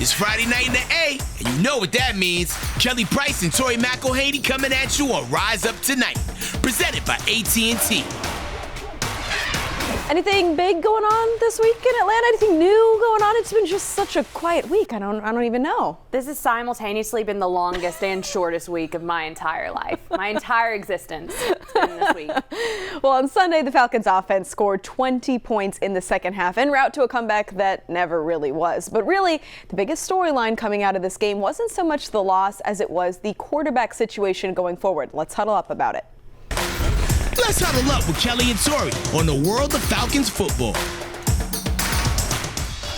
It's Friday night in the A, and you know what that means. Kelly Price and Tori McElhaney coming at you on Rise Up Tonight, presented by AT&T. Anything big going on this week in Atlanta? Anything new going on? It's been just such a quiet week. I don't even know. This has simultaneously been the longest and shortest week of my entire life. My entire existence has been this week. Well, on Sunday, the Falcons offense scored 20 points in the second half en route to a comeback that never really was. But really, the biggest storyline coming out of this game wasn't so much the loss as it was the quarterback situation going forward. Let's huddle up about it. Let's huddle up with Kelly and Tori on the world of Falcons football.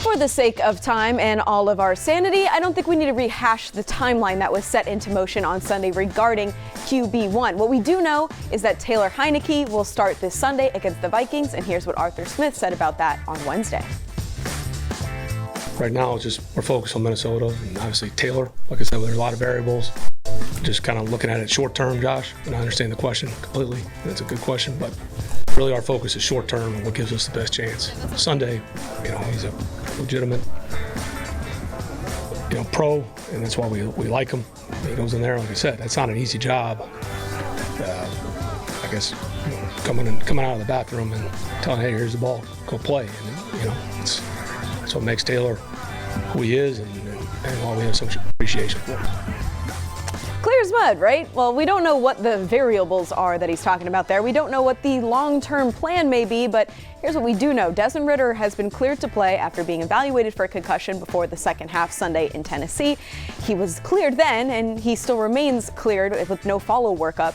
For the sake of time and all of our sanity, I don't think we need to rehash the timeline that was set into motion on Sunday regarding QB1. What we do know is that Taylor Heinicke will start this Sunday against the Vikings, and here's what Arthur Smith said about that on Wednesday. Right now, we're focused on Minnesota and obviously Taylor. Like I said, there's a lot of variables. Just kind of looking at it short term, Josh, and I understand the question completely. That's a good question, but really our focus is short term and what gives us the best chance. Sunday, he's a legitimate, pro, and that's why we like him. He goes in there, like I said, that's not an easy job. I guess coming out of the bathroom and telling, hey, here's the ball, go play, and that's what makes Taylor who he is, and why we have so much appreciation for him. Clear as mud, right? Well, we don't know what the variables are that he's talking about there. We don't know what the long-term plan may be, but here's what we do know. Desmond Ridder has been cleared to play after being evaluated for a concussion before the second half Sunday in Tennessee. He was cleared then, and he still remains cleared with no follow-up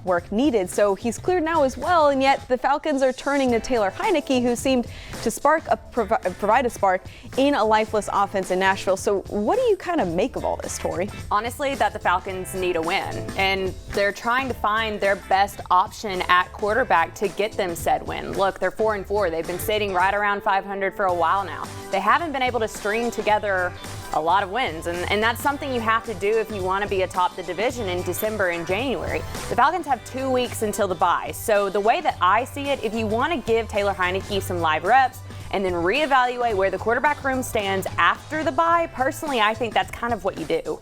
work needed. So he's cleared now as well, and yet the Falcons are turning to Taylor Heinicke, who seemed to provide a spark in a lifeless offense in Nashville. So what do you kind of make of all this, Tori? Honestly, that the Falcons need a win, and they're trying to find their best option at quarterback to get them said win. Look, they're 4-4. They've been sitting right around 500 for a while now. They haven't been able to string together a lot of wins, and that's something you have to do if you want to be atop the division in December and January. The Falcons have 2 weeks until the bye, so the way that I see it, if you want to give Taylor Heinicke some live reps and then reevaluate where the quarterback room stands after the bye, personally, I think that's kind of what you do.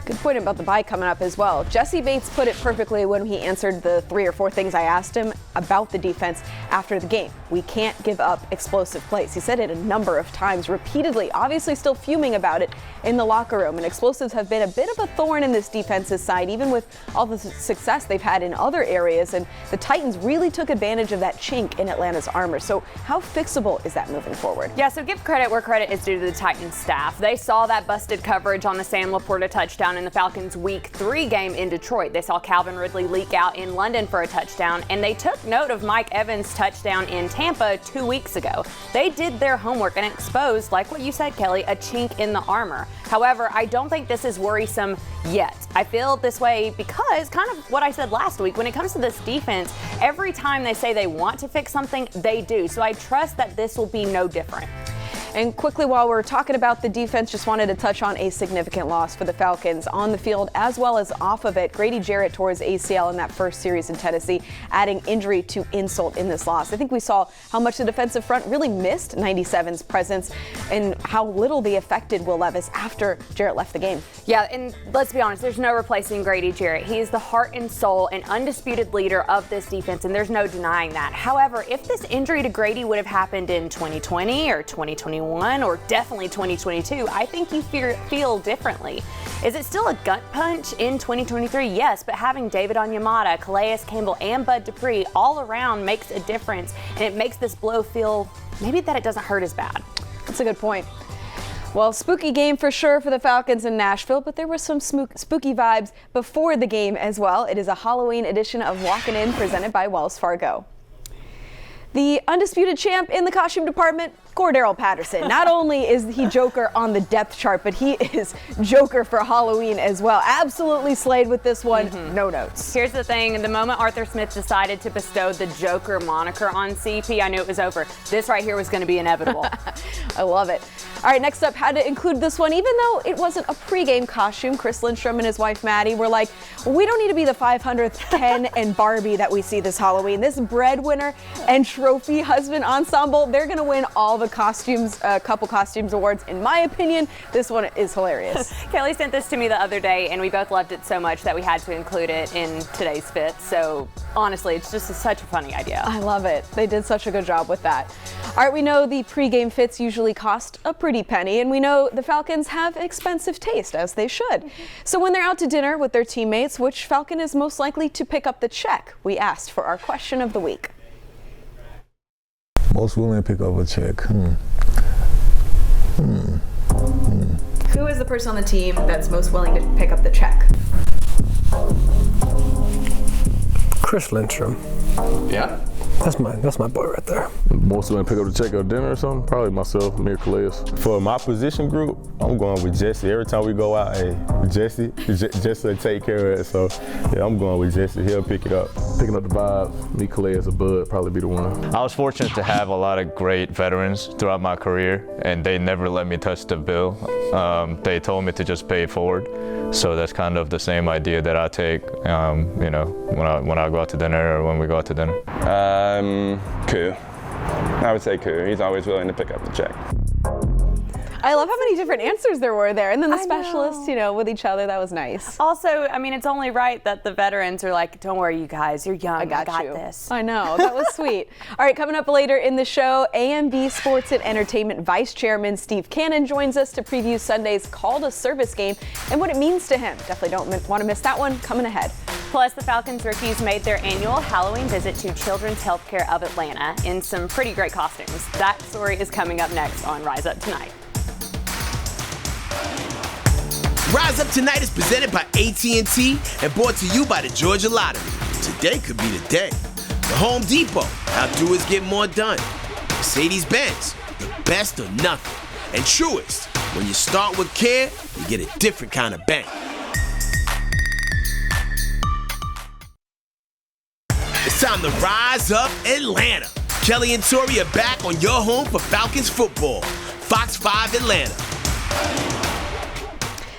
Good point about the bye coming up as well. Jesse Bates put it perfectly when he answered the 3 or 4 things I asked him about the defense after the game. We can't give up explosive plays. He said it a number of times, repeatedly, obviously still fuming about it in the locker room. And explosives have been a bit of a thorn in this defense's side, even with all the success they've had in other areas. And the Titans really took advantage of that chink in Atlanta's armor. So how fixable is that moving forward? Yeah, so give credit where credit is due to the Titans staff. They saw that busted coverage on the Sam Laporta touchdown in the Falcons' Week 3 game in Detroit. They saw Calvin Ridley leak out in London for a touchdown, and they took note of Mike Evans' touchdown in Tampa 2 weeks ago. They did their homework and exposed, like what you said, Kelly, a chink in the armor. However, I don't think this is worrisome yet. I feel this way because kind of what I said last week, when it comes to this defense, every time they say they want to fix something, they do. So I trust that this will be no different. And quickly, while we're talking about the defense, just wanted to touch on a significant loss for the Falcons on the field as well as off of it. Grady Jarrett tore his ACL in that first series in Tennessee, adding injury to insult in this loss. I think we saw how much the defensive front really missed 97's presence and how little they affected Will Levis after Jarrett left the game. Yeah, and let's be honest, there's no replacing Grady Jarrett. He is the heart and soul and undisputed leader of this defense, and there's no denying that. However, if this injury to Grady would have happened in 2020 or 2021, or definitely 2022, I think you feel differently. Is it still a gut punch in 2023? Yes, but having David Onyemata, Calais Campbell, and Bud Dupree all around makes a difference, and it makes this blow feel maybe that it doesn't hurt as bad. That's a good point. Well, spooky game for sure for the Falcons in Nashville, but there were some spooky vibes before the game as well. It is a Halloween edition of Walkin' In presented by Wells Fargo. The undisputed champ in the costume department, Cordero Patterson. Not only is he Joker on the depth chart, but he is Joker for Halloween as well. Absolutely slayed with this one. No notes. Here's the thing. The moment Arthur Smith decided to bestow the Joker moniker on CP, I knew it was over. This right here was going to be inevitable. I love it. All right, next up, had to include this one. Even though it wasn't a pregame costume, Chris Lindstrom and his wife Maddie were like, well, we don't need to be the 500th Ken and Barbie that we see this Halloween. This breadwinner and trophy husband ensemble, they're going to win all the the couple costumes awards. In my opinion, this one is hilarious. Kelly sent this to me the other day, and we both loved it so much that we had to include it in today's fit. So honestly, it's just such a funny idea. I love it. They did such a good job with that. All right, we know the pregame fits usually cost a pretty penny, and we know the Falcons have expensive taste, as they should. So when they're out to dinner with their teammates, which Falcon is most likely to pick up the check? We asked for our question of the week. Most willing to pick up a check. Who is the person on the team that's most willing to pick up the check? Chris Lindstrom. Yeah? That's my boy right there. Most willing to pick up the check at dinner or something? Probably myself, Mir Calais. For my position group, I'm going with Jesse. Every time we go out, hey, Jesse will take care of it. So, yeah, I'm going with Jesse. He'll pick it up. Picking up the vibes, me, Calais, and Bud probably be the one. I was fortunate to have a lot of great veterans throughout my career, and they never let me touch the bill. They told me to just pay it forward. So that's kind of the same idea that I take, you know, when I go out to dinner or when we go out to dinner. Koo. I would say Koo. He's always willing to pick up the check. I love how many different answers there were there. And then the specialists, you know, with each other. That was nice. Also, I mean, it's only right that the veterans are like, don't worry, you guys. You're young. I got this. I know. That was sweet. All right, coming up later in the show, AMB Sports and Entertainment Vice Chairman Steve Cannon joins us to preview Sunday's Call to Service game and what it means to him. Definitely don't want to miss that one coming ahead. Plus, the Falcons rookies made their annual Halloween visit to Children's Healthcare of Atlanta in some pretty great costumes. That story is coming up next on Rise Up Tonight. Rise Up Tonight is presented by AT&T and brought to you by the Georgia Lottery. Today could be the day. The Home Depot, how doers get more done. Mercedes-Benz, the best or nothing. And Truist, when you start with care, you get a different kind of bang. It's time to Rise Up Atlanta. Kelly and Tori are back on your home for Falcons football. Fox 5 Atlanta.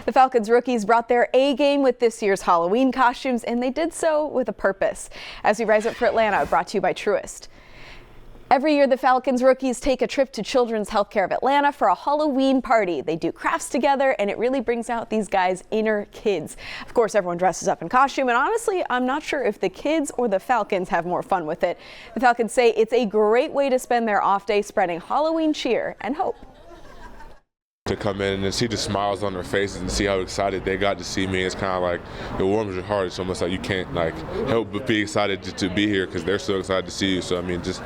The Falcons rookies brought their A game with this year's Halloween costumes, and they did so with a purpose. As we rise up for Atlanta, brought to you by Truist. Every year, the Falcons rookies take a trip to Children's Healthcare of Atlanta for a Halloween party. They do crafts together, and it really brings out these guys' inner kids. Of course, everyone dresses up in costume, and honestly, I'm not sure if the kids or the Falcons have more fun with it. The Falcons say it's a great way to spend their off day spreading Halloween cheer and hope. To come in and see the smiles on their faces and see how excited they got to see me, it's kind of like it warms your heart. It's almost like you can't help but be excited to be here because they're so excited to see you. So I mean, just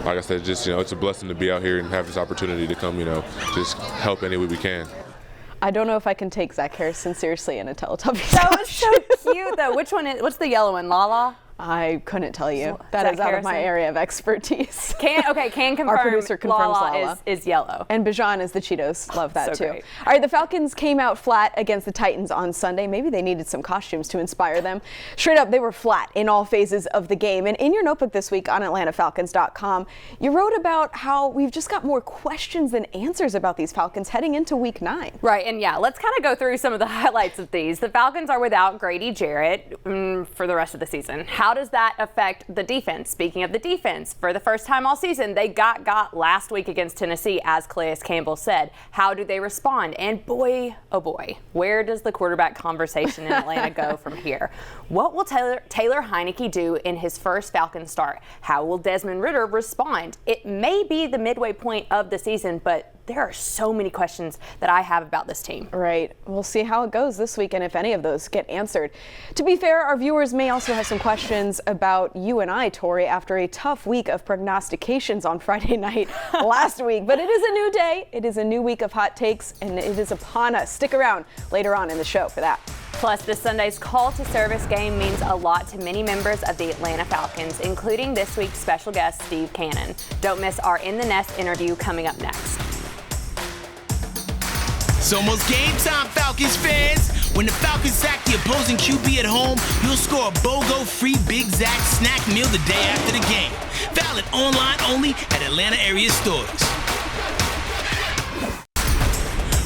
like I said, just it's a blessing to be out here and have this opportunity to come, just help any way we can. I don't know if I can take Zach Harrison seriously in a Teletubbies. That was so cute, though. What's the yellow one? Lala? I couldn't tell you. That is out of my area of expertise. Can confirm. Our producer confirms Lala is yellow. And Bijan is the Cheetos. Love that so too. Great. All right, the Falcons came out flat against the Titans on Sunday. Maybe they needed some costumes to inspire them. Straight up, they were flat in all phases of the game. And in your notebook this week on AtlantaFalcons.com, you wrote about how we've just got more questions than answers about these Falcons heading into Week 9. Right, and yeah, let's kind of go through some of the highlights of these. The Falcons are without Grady Jarrett for the rest of the season. How does that affect the defense? Speaking of the defense, for the first time all season, they got last week against Tennessee, as Calais Campbell said. How do they respond? And boy, oh boy, where does the quarterback conversation in Atlanta go from here? What will Taylor Heinicke do in his first Falcon start? How will Desmond Ridder respond? It may be the midway point of the season, but there are so many questions that I have about this team. Right. We'll see how it goes this week and if any of those get answered. To be fair, our viewers may also have some questions about you and I, Tori, after a tough week of prognostications on Friday night last week. But it is a new day. It is a new week of hot takes, and it is upon us. Stick around later on in the show for that. Plus, this Sunday's Call to Service game means a lot to many members of the Atlanta Falcons, including this week's special guest, Steve Cannon. Don't miss our In the Nest interview coming up next. It's almost game time, Falcons fans. When the Falcons sack the opposing QB at home, you'll score a BOGO free Big Zack snack meal the day after the game. Valid online only at Atlanta area stores.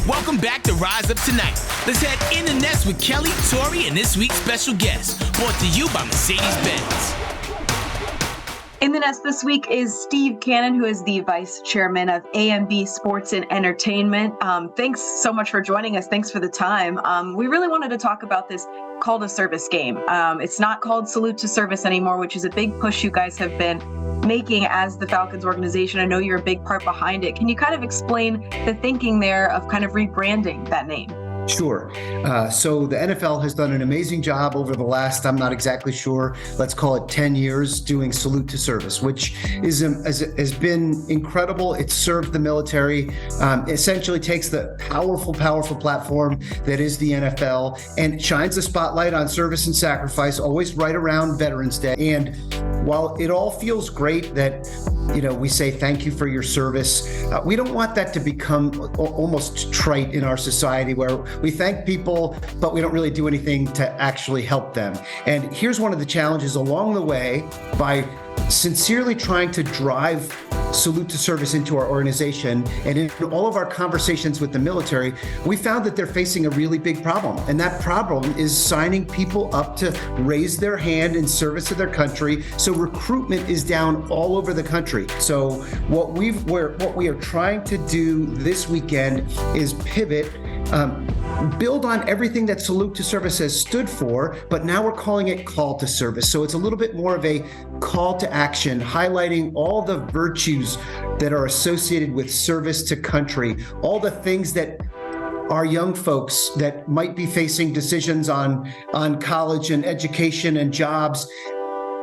Welcome back to Rise Up Tonight. Let's head in the nest with Kelly, Tori, and this week's special guest, brought to you by Mercedes-Benz. In the nest this week is Steve Cannon, who is the vice chairman of AMB Sports and Entertainment. Thanks so much for joining us. Thanks for the time. We really wanted to talk about this call to service game. It's not called Salute to Service anymore, which is a big push you guys have been making as the Falcons organization. I know you're a big part behind it. Can you kind of explain the thinking there of kind of rebranding that name? Sure. So the NFL has done an amazing job over the last, I'm not exactly sure, let's call it 10 years, doing Salute to Service, which has been incredible. It's served the military, essentially takes the powerful platform that is the NFL and shines a spotlight on service and sacrifice, always right around Veterans Day. And while it all feels great that, we say thank you for your service, we don't want that to become almost trite in our society where we thank people, but we don't really do anything to actually help them. And here's one of the challenges along the way. By sincerely trying to drive Salute to Service into our organization and in all of our conversations with the military, we found that they're facing a really big problem. And that problem is signing people up to raise their hand in service to their country. So recruitment is down all over the country. So what we are trying to do this weekend is pivot, build on everything that Salute to Service has stood for, but now we're calling it Call to Service. So it's a little bit more of a call to action, highlighting all the virtues that are associated with service to country, all the things that our young folks that might be facing decisions on college and education and jobs,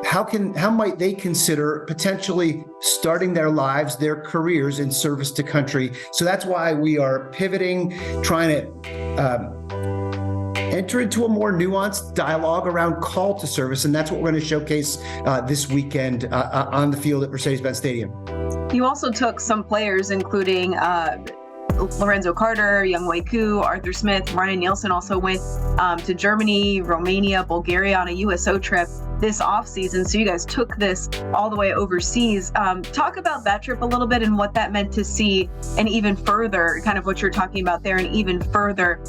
how might they consider potentially starting their lives, their careers in service to country? So that's why we are pivoting, trying to enter into a more nuanced dialogue around call to service. And that's what we're going to showcase this weekend on the field at Mercedes-Benz Stadium. You also took some players, including Lorenzo Carter, Younghoe Koo, Arthur Smith, Ryan Nielsen also went to Germany, Romania, Bulgaria on a USO trip this offseason. So you guys took this all the way overseas. Talk about that trip a little bit and what that meant to see, and even further, kind of what you're talking about there, and even further,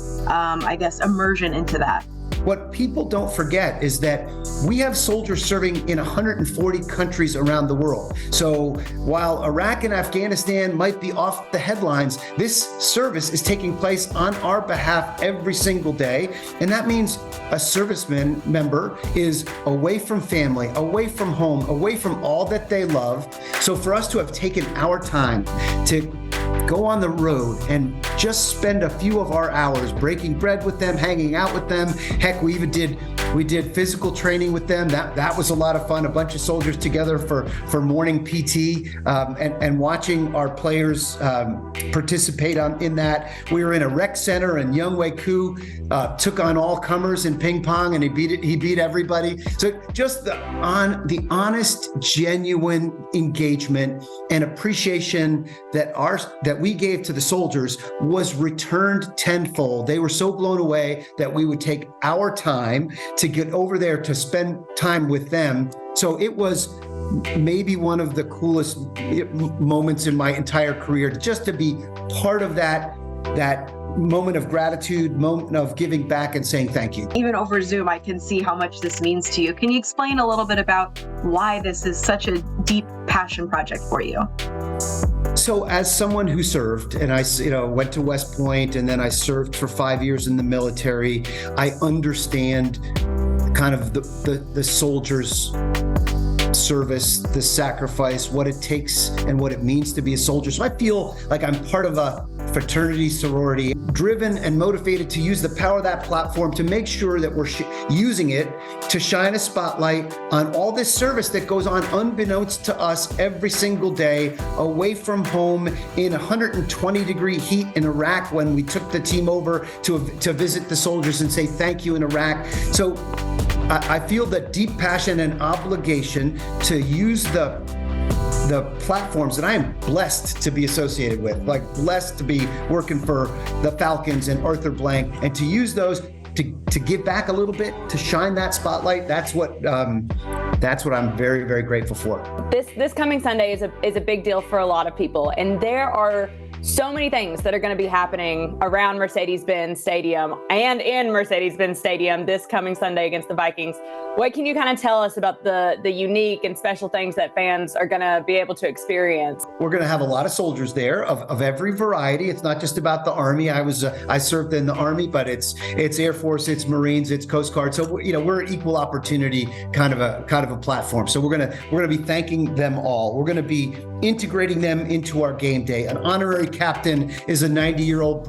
immersion into that. What people don't forget is that we have soldiers serving in 140 countries around the world. So while Iraq and Afghanistan might be off the headlines, this service is taking place on our behalf every single day. And that means a serviceman member is away from family, away from home, away from all that they love. So for us to have taken our time to go on the road and just spend a few of our hours breaking bread with them, hanging out with them. Heck, we did physical training with them. That was a lot of fun. A bunch of soldiers together for morning PT and watching our players participate in that. We were in a rec center, and Younghoe Koo took on all comers in ping pong, and he beat everybody. So just the honest, genuine engagement and appreciation that we gave to the soldiers was returned tenfold. They were so blown away that we would take our time to get over there to spend time with them. So it was maybe one of the coolest moments in my entire career, just to be part of that moment of gratitude, moment of giving back and saying thank you. Even over Zoom, I can see how much this means to you. Can you explain a little bit about why this is such a deep passion project for you? So as someone who served, and I went to West Point, and then I served for 5 years in the military, I understand kind of the soldiers' service, the sacrifice, what it takes and what it means to be a soldier. So I feel like I'm part of a fraternity, sorority, driven and motivated to use the power of that platform to make sure that we're using it to shine a spotlight on all this service that goes on unbeknownst to us every single day, away from home in 120-degree heat in Iraq, when we took the team over to visit the soldiers and say thank you in Iraq. So I feel the deep passion and obligation to use the platforms that I am blessed to be associated with, like blessed to be working for the Falcons and Arthur Blank, and to use those to give back a little bit, to shine that spotlight. That's what I'm very, very grateful for. This coming Sunday is a big deal for a lot of people, and there are So many things that are going to be happening around Mercedes-Benz Stadium and in Mercedes-Benz Stadium this coming Sunday against the Vikings. What can you kind of tell us about the unique and special things that fans are going to be able to experience? We're going to have a lot of soldiers there of every variety. It's not just about the Army. I served in the Army, but it's Air Force, it's Marines, it's Coast Guard. So we're an equal opportunity kind of a platform. So we're gonna be thanking them all. We're gonna be integrating them into our game day. An honorary captain is a 90-year-old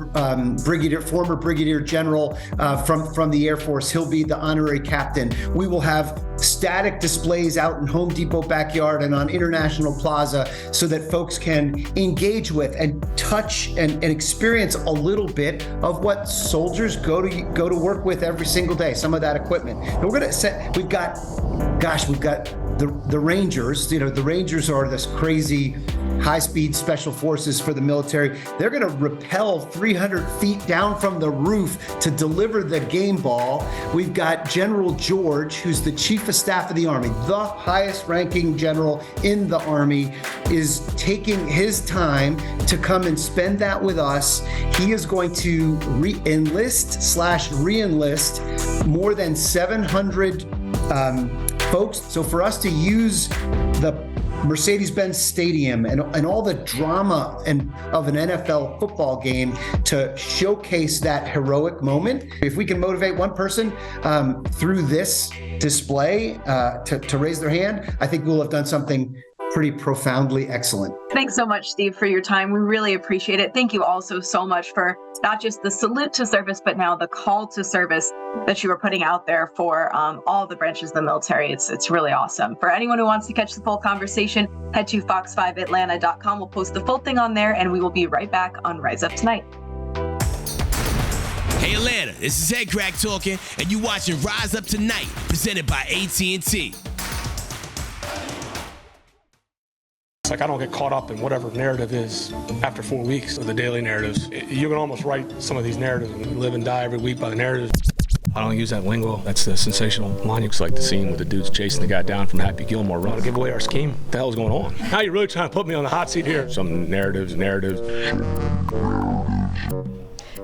former brigadier general from the Air Force. He'll be the honorary captain. We will have static displays out in Home Depot backyard and on International Plaza so that folks can engage with and touch and experience a little bit of what soldiers go to work with every single day, some of that equipment. And we've got the Rangers. The Rangers are this crazy high-speed special forces for the military. They're going to rappel 300 feet down from the roof to deliver the game ball. We've got General George, who's the Chief of Staff of the Army, the highest-ranking general in the Army, is taking his time to come and spend that with us. He is going to re-enlist more than 700 folks. So for us to use the Mercedes-Benz Stadium and all the drama of an NFL football game to showcase that heroic moment, if we can motivate one person through this display to raise their hand, I think we'll have done something pretty profoundly excellent. Thanks so much, Steve, for your time. We really appreciate it. Thank you also so much for not just the salute to service, but now the call to service that you were putting out there for all the branches of the military. It's really awesome. For anyone who wants to catch the full conversation, head to fox5atlanta.com. We'll post the full thing on there, and we will be right back on Rise Up Tonight. Hey Atlanta, this is Head Crack talking, and you watching Rise Up Tonight, presented by AT&T. It's like I don't get caught up in whatever narrative is after 4 weeks of the daily narratives. You can almost write some of these narratives and live and die every week by the narratives. I don't use that lingo. That's the sensational line. It's like the scene with the dudes chasing the guy down from Happy Gilmore run to give away our scheme. What the hell is going on? Now you're really trying to put me on the hot seat here. Some narratives.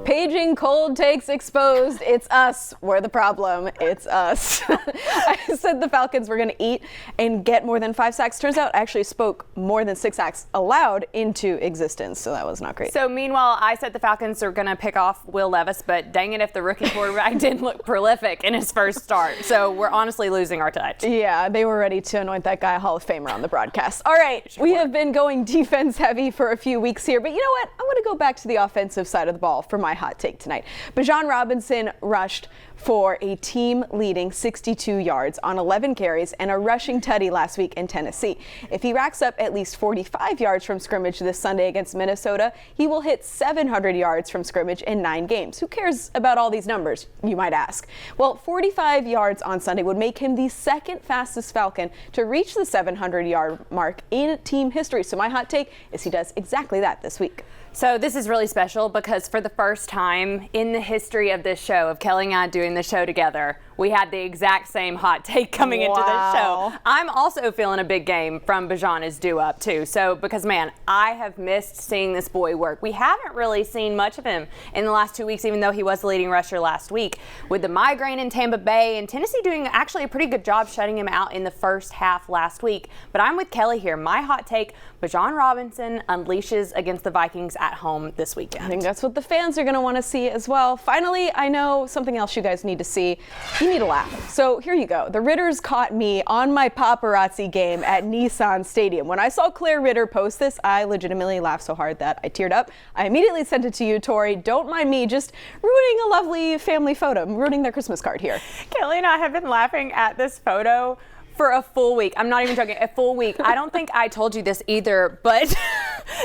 Paging cold takes exposed. It's us. We're the problem. It's us. I said the Falcons were going to eat and get more than 5 sacks. Turns out I actually spoke more than 6 sacks allowed into existence, so that was not great. So meanwhile, I said the Falcons are going to pick off Will Levis, but dang it if the rookie quarterback didn't look prolific in his first start. So we're honestly losing our touch. Yeah, they were ready to anoint that guy a Hall of Famer on the broadcast. All right, we have been going defense heavy for a few weeks here, but you know what? I want to go back to the offensive side of the ball for my hot take tonight. Bijan Robinson rushed for a team-leading 62 yards on 11 carries and a rushing tutty last week in Tennessee. If he racks up at least 45 yards from scrimmage this Sunday against Minnesota, he will hit 700 yards from scrimmage in 9 games. Who cares about all these numbers, you might ask? Well, 45 yards on Sunday would make him the second fastest Falcon to reach the 700-yard mark in team history. So my hot take is he does exactly that this week. So this is really special because for the first time in the history of this show, of Kelly and I doing the show together, we had the exact same hot take coming into this show. I'm also feeling a big game from Bijan is due up too. So because man, I have missed seeing this boy work. We haven't really seen much of him in the last 2 weeks, even though he was the leading rusher last week. With the migraine in Tampa Bay and Tennessee doing actually a pretty good job shutting him out in the first half last week. But I'm with Kelly here. My hot take, Bijan Robinson unleashes against the Vikings at home this weekend. I think that's what the fans are going to want to see as well. Finally, I know something else you guys need to see. You need a laugh. So here you go. The Ritters caught me on my paparazzi game at Nissan Stadium. When I saw Claire Ritter post this, I legitimately laughed so hard that I teared up. I immediately sent it to you, Tori. Don't mind me just ruining a lovely family photo. I'm ruining their Christmas card here. Kelly and I have been laughing at this photo for a full week. I'm not even joking, a full week. I don't think I told you this either, but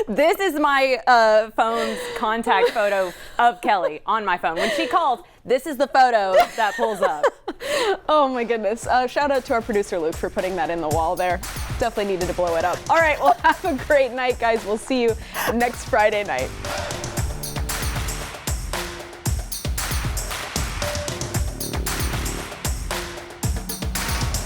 this is my phone's contact photo of Kelly on my phone. When she calls, this is the photo that pulls up. Oh my goodness. Shout out to our producer, Luke, for putting that in the wall there. Definitely needed to blow it up. All right, well, have a great night, guys. We'll see you next Friday night.